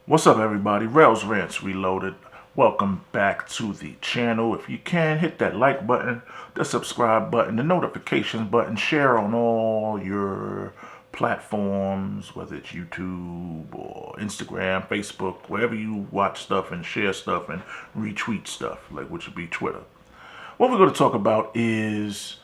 What's up, everybody? Rails Rants Reloaded. Welcome back to the channel. If you can, hit that like button, the subscribe button, the notifications button, share on all your platforms, whether it's YouTube or Instagram, Facebook, wherever you watch stuff and share stuff and retweet stuff, like which would be Twitter. What we're going to talk about is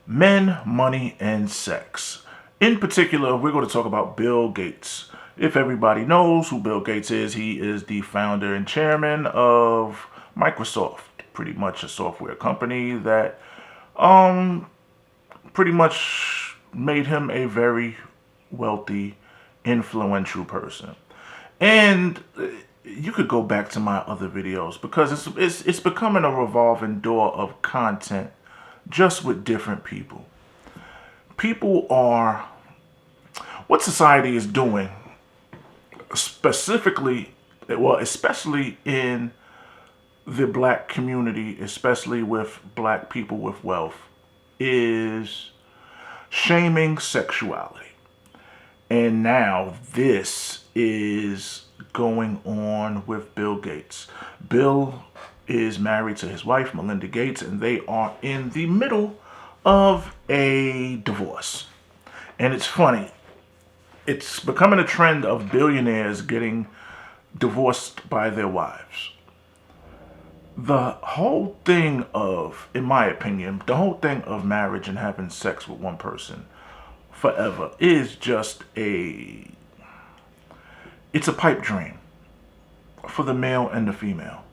men, money, and sex. In particular, we're going to talk about Bill Gates. If everybody knows who Bill Gates is, he is the founder and chairman of Microsoft, pretty much a software company that pretty much made him a very wealthy, influential person. And you could go back to my other videos because it's becoming a revolving door of content just with different people. People are what society is doing specifically, well, especially in the black community, especially with black people with wealth, is shaming sexuality. And now this is going on with Bill Gates. Bill is married to his wife, Melinda Gates, and they are in the middle of a divorce. And it's funny, it's becoming a trend of billionaires getting divorced by their wives. The whole thing of, in my opinion, the whole thing of marriage and having sex with one person forever is just it's a pipe dream for the male and the female.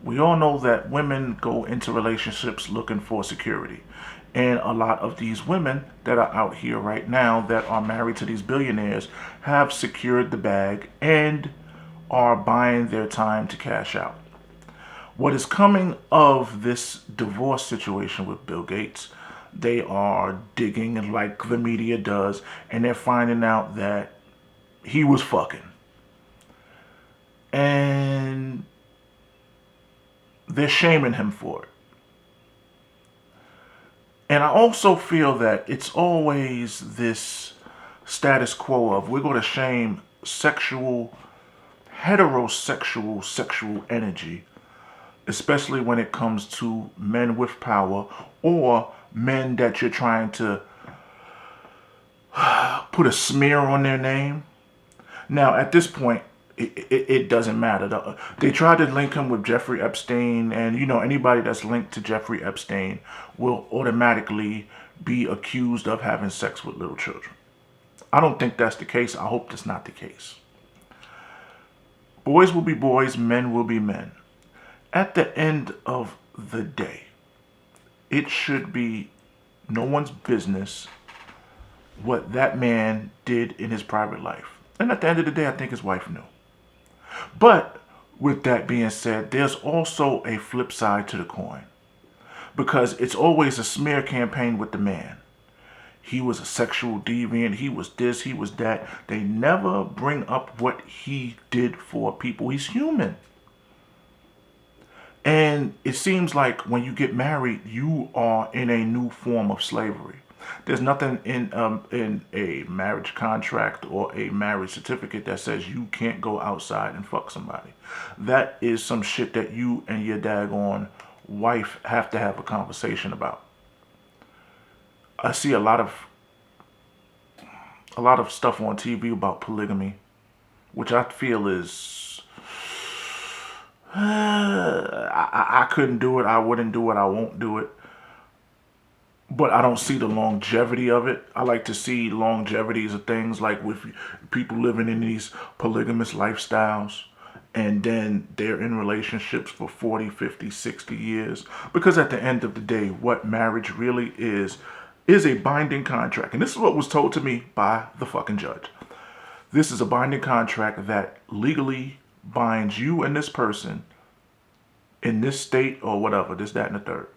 We all know that women go into relationships looking for security. And a lot of these women that are out here right now that are married to these billionaires have secured the bag and are buying their time to cash out. What is coming of this divorce situation with Bill Gates, they are digging like the media does, and they're finding out that he was fucking. And they're shaming him for it. And I also feel that it's always this status quo of we're going to shame heterosexual sexual energy, especially when it comes to men with power or men that you're trying to put a smear on their name. Now, at this point, it doesn't matter. They tried to link him with Jeffrey Epstein, and anybody that's linked to Jeffrey Epstein will automatically be accused of having sex with little children. I don't think that's the case. I hope that's not the case. Boys will be boys, men will be men. At the end of the day, it should be no one's business what that man did in his private life. And at the end of the day, I think his wife knew. But with that being said, there's also a flip side to the coin. Because it's always a smear campaign with the man. He was a sexual deviant. He was this, he was that. They never bring up what he did for people. He's human. And it seems like when you get married, you are in a new form of slavery. There's nothing in a marriage contract or a marriage certificate that says you can't go outside and fuck somebody. That is some shit that you and your daggone wife have to have a conversation about. I see a lot of stuff on TV about polygamy, which I feel is I couldn't do it. I wouldn't do it. I won't do it. But I don't see the longevity of it. I like to see longevities of things like with people living in these polygamous lifestyles and then they're in relationships for 40, 50, 60 years. Because at the end of the day, what marriage really is a binding contract. And this is what was told to me by the fucking judge. This is a binding contract that legally binds you and this person in this state or whatever, this, that, and the third.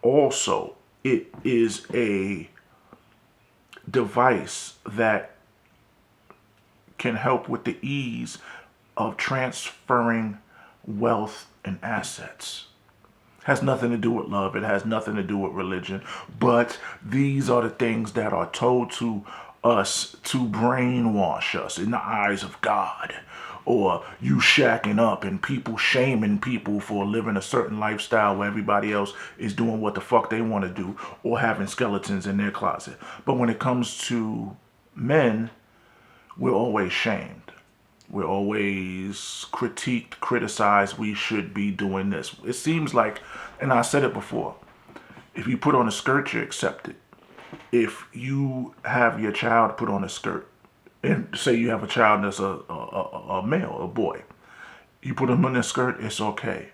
Also, it is a device that can help with the ease of transferring wealth and assets. Has nothing to do with love. It has nothing to do with religion. But these are the things that are told to us to brainwash us in the eyes of God, or you shacking up and people shaming people for living a certain lifestyle where everybody else is doing what the fuck they want to do, or having skeletons in their closet. But when it comes to men, we're always shamed. We're always critiqued, criticized. We should be doing this. It seems like, and I said it before, if you put on a skirt, you're accepted. If you have your child put on a skirt, and say you have a child that's a male, a boy, you put him in a skirt, it's okay.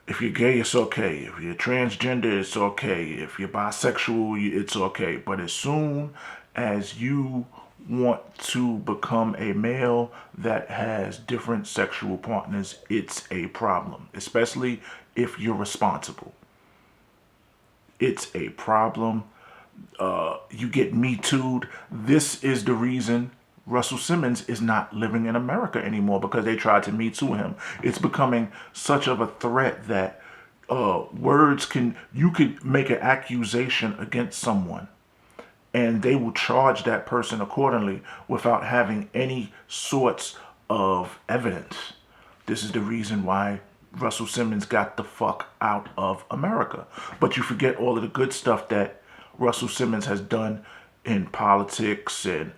If you're gay, it's okay. If you're transgender, it's okay. If you're bisexual, it's okay. But as soon as you want to become a male that has different sexual partners, it's a problem, especially if you're responsible. It's a problem. You get Me Too'd. This is the reason Russell Simmons is not living in America anymore, because they tried to Me Too him. It's becoming such of a threat that you could make an accusation against someone and they will charge that person accordingly without having any sorts of evidence. This is the reason why Russell Simmons got the fuck out of America. But you forget all of the good stuff that Russell Simmons has done in politics and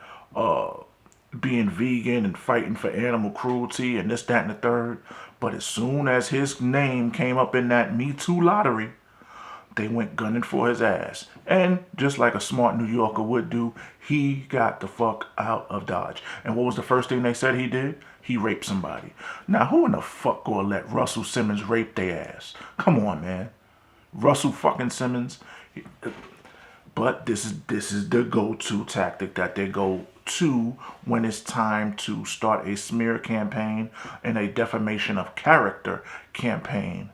being vegan and fighting for animal cruelty and this, that, and the third. But as soon as his name came up in that Me Too lottery, they went gunning for his ass. And just like a smart New Yorker would do, he got the fuck out of Dodge. And what was the first thing they said he did? He raped somebody. Now, who in the fuck gonna let Russell Simmons rape their ass? Come on, man. Russell fucking Simmons. But this is the go-to tactic that they go to when it's time to start a smear campaign and a defamation of character campaign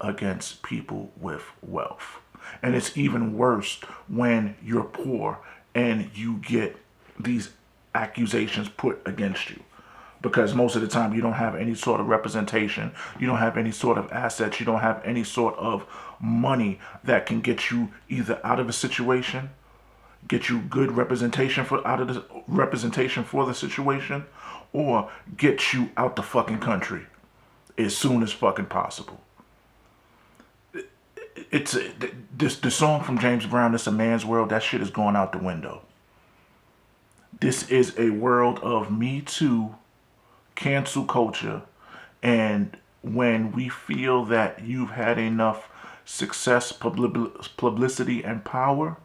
against people with wealth. And it's even worse when you're poor and you get these accusations put against you. Because most of the time you don't have any sort of representation, you don't have any sort of assets, you don't have any sort of money that can get you either out of a situation, get you good representation for the situation, or get you out the fucking country as soon as fucking possible. The song from James Brown, "It's a Man's World," that shit is going out the window. This is a world of Me Too, cancel culture, and when we feel that you've had enough success, publicity, and power,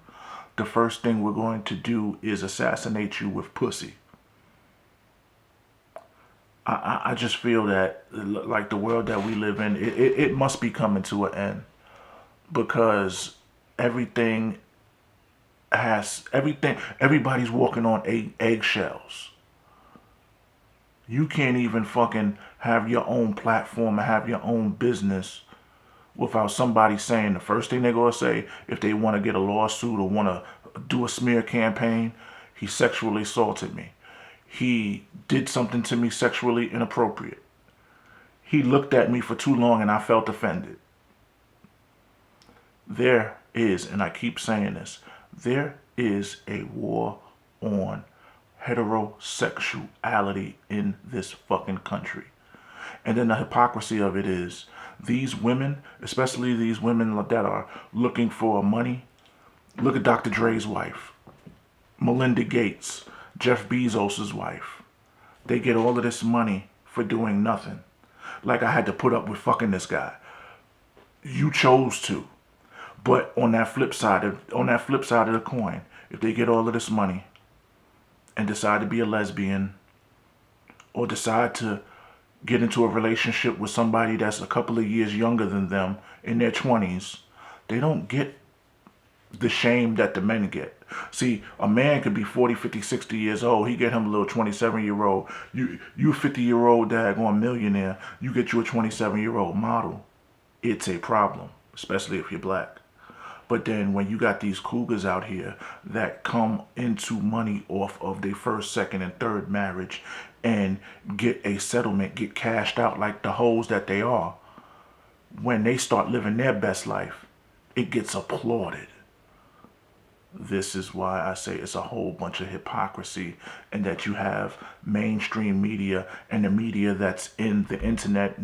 the first thing we're going to do is assassinate you with pussy. I just feel that, like, the world that we live in, it must be coming to an end, because everybody's walking on eggshells. You can't even fucking have your own platform and have your own business without somebody saying, the first thing they're going to say if they want to get a lawsuit or want to do a smear campaign, he sexually assaulted me. He did something to me sexually inappropriate. He looked at me for too long and I felt offended. There is, and I keep saying this, there is a war on heterosexuality in this fucking country. And then the hypocrisy of it is, these women, especially these women that are looking for money, look at Dr. Dre's wife, Melinda Gates, Jeff Bezos' wife. They get all of this money for doing nothing. Like, I had to put up with fucking this guy. You chose to. But on that flip side of the coin, if they get all of this money and decide to be a lesbian, or decide to get into a relationship with somebody that's a couple of years younger than them in their 20s, they don't get the shame that the men get. See, a man could be 40, 50, 60 years old. He get him a little 27-year-old. You 50-year-old daggone millionaire. You get you a 27-year-old model. It's a problem, especially if you're black. But then when you got these cougars out here that come into money off of their first, second, and third marriage and get a settlement, get cashed out like the hoes that they are, when they start living their best life, it gets applauded. This is why I say it's a whole bunch of hypocrisy, and that you have mainstream media and the media that's in the internet,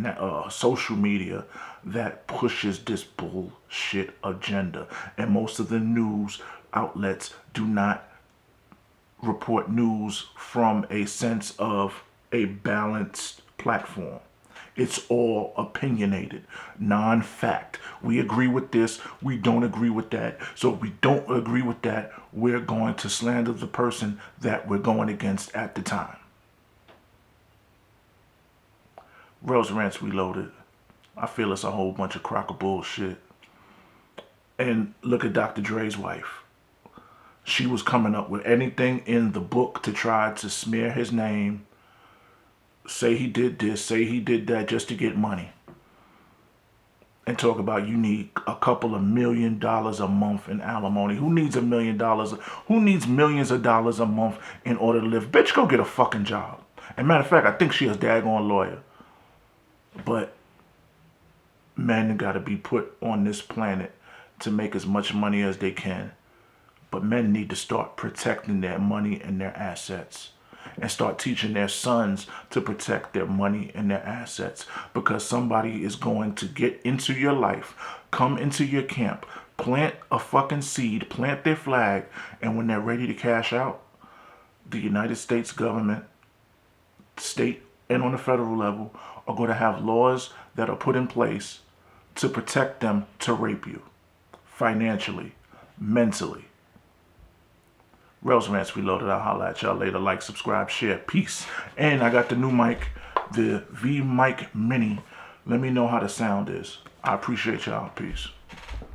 social media, that pushes this bullshit agenda. And most of the news outlets do not report news from a sense of a balanced platform. It's all opinionated, non-fact. We agree with this, we don't agree with that. So if we don't agree with that, we're going to slander the person that we're going against at the time. Rose Rants Reloaded. I feel it's a whole bunch of crock of bullshit. And look at Dr. Dre's wife. She was coming up with anything in the book to try to smear his name, say he did this, say he did that, just to get money. And talk about you need a couple of $1 million a month in alimony. Who needs $1 million? Who needs millions of dollars a month in order to live? Bitch, go get a fucking job. And matter of fact, I think she is a daggone lawyer. But men got to be put on this planet to make as much money as they can. But men need to start protecting their money and their assets, and start teaching their sons to protect their money and their assets, because somebody is going to get into your life, come into your camp, plant a fucking seed, plant their flag, and when they're ready to cash out, the United States government, state and on the federal level, are going to have laws that are put in place to protect them to rape you financially, mentally. Rose Rants Reloaded. I'll holla at y'all later. Like, subscribe, share. Peace. And I got the new mic, the V Mic Mini. Let me know how the sound is. I appreciate y'all. Peace.